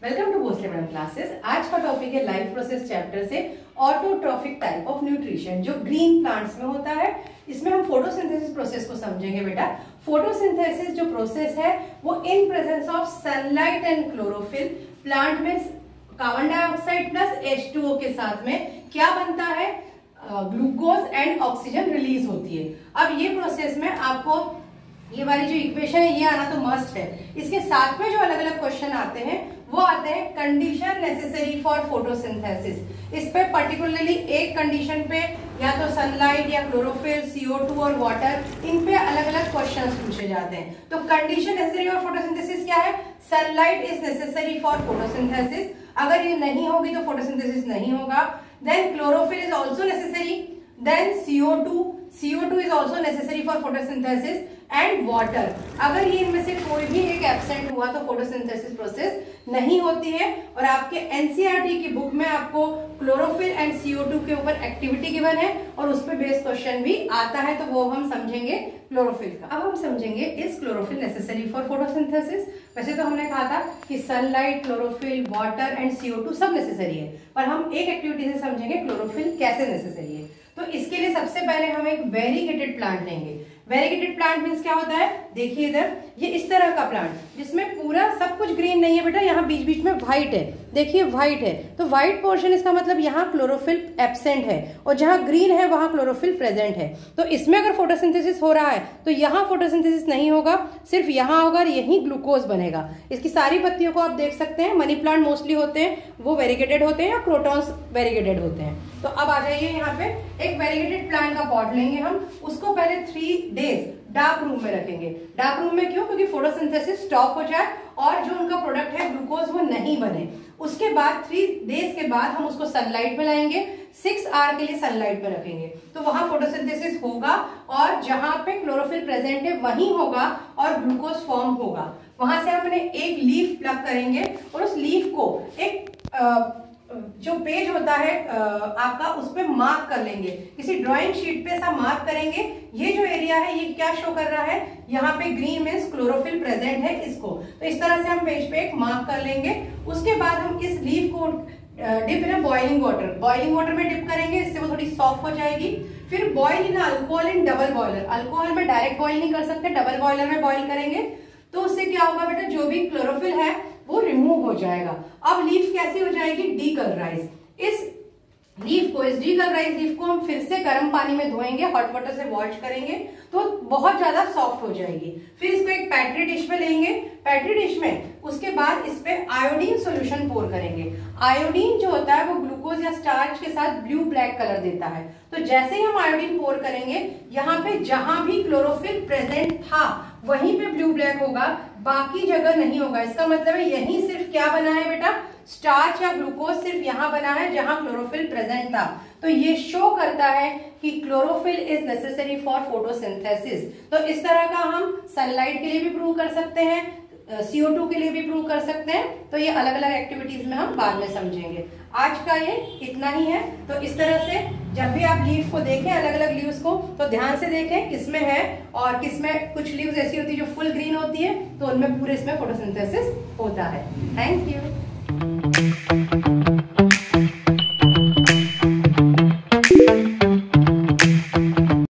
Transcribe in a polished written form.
Welcome to Bhosle madam classes. आज का topic है लाइफ प्रोसेस चैप्टर से ऑटोट्रॉफिक टाइप ऑफ न्यूट्रिशन जो ग्रीन प्लांट्स में होता है। इसमें हम फोटोसिंथेसिस प्रोसेस को समझेंगे बेटा। फोटोसिंथेसिस जो प्रोसेस है वो in presence of sunlight and chlorophyll plant में कार्बन डाइऑक्साइड प्लस H2O के साथ में क्या बनता है, ग्लूकोज एंड ऑक्सीजन रिलीज होती है। अब ये प्रोसेस में आपको ये वाली जो इक्वेशन है ये आना तो मस्ट है। इसके साथ में जो अलग अलग क्वेश्चन आते हैं वो आते हैं कंडीशन नेसेसरी फॉर फोटोसिंथेसिस। इस पे पर्टिकुलरली एक कंडीशन पे या तो सनलाइट या क्लोरोफिल, CO2 और वाटर, इन पे अलग अलग क्वेश्चंस पूछे जाते हैं। तो कंडीशन नेसेसरी फॉर फोटोसिंथेसिस क्या है? Sunlight is necessary for photosynthesis. अगर ये नहीं होगी तो फोटोसिंथेसिस नहीं होगा। Then chlorophyll is also necessary. Then CO2 is also necessary for photosynthesis and water. अगर ये इनमें से कोई भी एक एब्सेंट हुआ तो फोटोसिंथेसिस प्रोसेस नहीं होती है। और आपके एनसीईआरटी की बुक में आपको क्लोरोफिल एंड CO2 के ऊपर एक्टिविटी गिवन है और उस पर बेस्ड क्वेश्चन भी आता है, तो वो हम समझेंगे क्लोरोफिल का। अब हम समझेंगे is chlorophyll necessary for photosynthesis. वैसे तो हमने कहा था कि sunlight, chlorophyll, water and CO2 सब नेसेसरी है, पर हम एक एक्टिविटी से समझेंगे क्लोरोफिल कैसे नेसेसरी है। तो इसके लिए सबसे पहले हम एक वेरीगेटेड प्लांट लेंगे। वेरीगेटेड प्लांट मीन्स क्या होता है? देखिए इधर ये इस तरह का प्लांट जिसमें पूरा सब कुछ ग्रीन नहीं है बेटा, यहाँ बीच बीच में व्हाइट है। देखिए व्हाइट है तो व्हाइट पोर्शन, इसका मतलब यहाँ क्लोरोफिल एब्सेंट है और जहाँ ग्रीन है वहां क्लोरोफिल प्रेजेंट है। तो इसमें अगर फोटोसिंथेसिस हो रहा है तो यहाँ फोटोसिंथेसिस नहीं होगा, सिर्फ यहाँ होगा और यही ग्लूकोज बनेगा। इसकी सारी पत्तियों को आप देख सकते हैं। मनी प्लांट मोस्टली होते हैं वो वेरीगेटेड होते हैं या क्रोटॉन्स वेरीगेटेड होते हैं। तो अब आ जाइए यहाँ पे एक वेरीगेटेड प्लांट का पॉट लेंगे हम, उसको पहले 3 डेज डार्क रूम में रखेंगे। डार्क रूम में क्यों? क्योंकि फोटोसिंथेसिस स्टॉप हो जाए और जो उनका प्रोडक्ट है ग्लूकोज वो नहीं बने। उसके बाद 3 डेज के बाद हम उसको सनलाइट में लाएंगे, 6 आवर के लिए सनलाइट में रखेंगे। तो वहां फोटोसिंथेसिस होगा और जहां पे क्लोरोफिल प्रेजेंट है वहीं होगा और ग्लूकोज फॉर्म होगा। वहां से हमने एक लीफ प्लग करेंगे और उस लीफ को एक जो पेज होता है आपका, उस पे मार्क कर लेंगे। किसी ड्राइंग शीट पे ऐसा मार्क करेंगे। ये जो एरिया है ये क्या शो कर रहा है? यहाँ पे ग्रीन मीन्स क्लोरोफिल प्रेजेंट है इसको। तो इस तरह से हम पेज पे एक मार्क कर लेंगे। उसके बाद हम इस लीफ को डिप इन बॉइलिंग वाटर में डिप करेंगे, इससे वो थोड़ी सॉफ्ट हो जाएगी। फिर boil in alcohol in double boiler. Alcohol में डायरेक्ट बॉइल नहीं कर सकते, डबल बॉयलर में बॉइल करेंगे। तो उससे क्या होगा बेटा, जो भी क्लोरोफिल है वो रिमूव हो जाएगा। अब लीफ कैसी हो जाएगी? डीकलराइज। इस डीकलराइज लीफ को हम फिर से गर्म पानी में धोएंगे, हॉट वाटर से वॉश करेंगे तो बहुत ज्यादा सॉफ्ट हो जाएगी। फिर इसको एक पैट्री डिश में लेंगे। पैट्री डिश में उसके बाद इस पे आयोडीन सॉल्यूशन पोर करेंगे। आयोडीन जो होता है वो ग्लूकोज या स्टार्च के साथ ब्लू ब्लैक कलर देता है। तो जैसे ही हम आयोडीन पोर करेंगे, यहाँ पे जहां भी क्लोरोफिल प्रेजेंट था वहीं पे ब्लू ब्लैक होगा, बाकी जगह नहीं होगा। इसका मतलब है यहीं सिर्फ क्या बना है बेटा? स्टार्च या ग्लूकोज सिर्फ यहाँ बना है जहां क्लोरोफिल प्रेजेंट था। तो ये शो करता है कि chlorophyll is necessary for photosynthesis. तो इस तरह का हम सनलाइट के लिए भी प्रूव कर सकते हैं, CO2 के लिए भी प्रूव कर सकते हैं। तो ये अलग अलग एक्टिविटीज में हम बाद में समझेंगे। आज का ये इतना ही है। तो इस तरह से जब भी आप लीव को देखें, अलग अलग लीव्स को, तो ध्यान से देखें किसमें है और किसमें कुछ लीव्स ऐसी होती है जो फुल ग्रीन होती है, तो उनमें पूरे इसमें फोटोसिंथेसिस होता है। Thank you.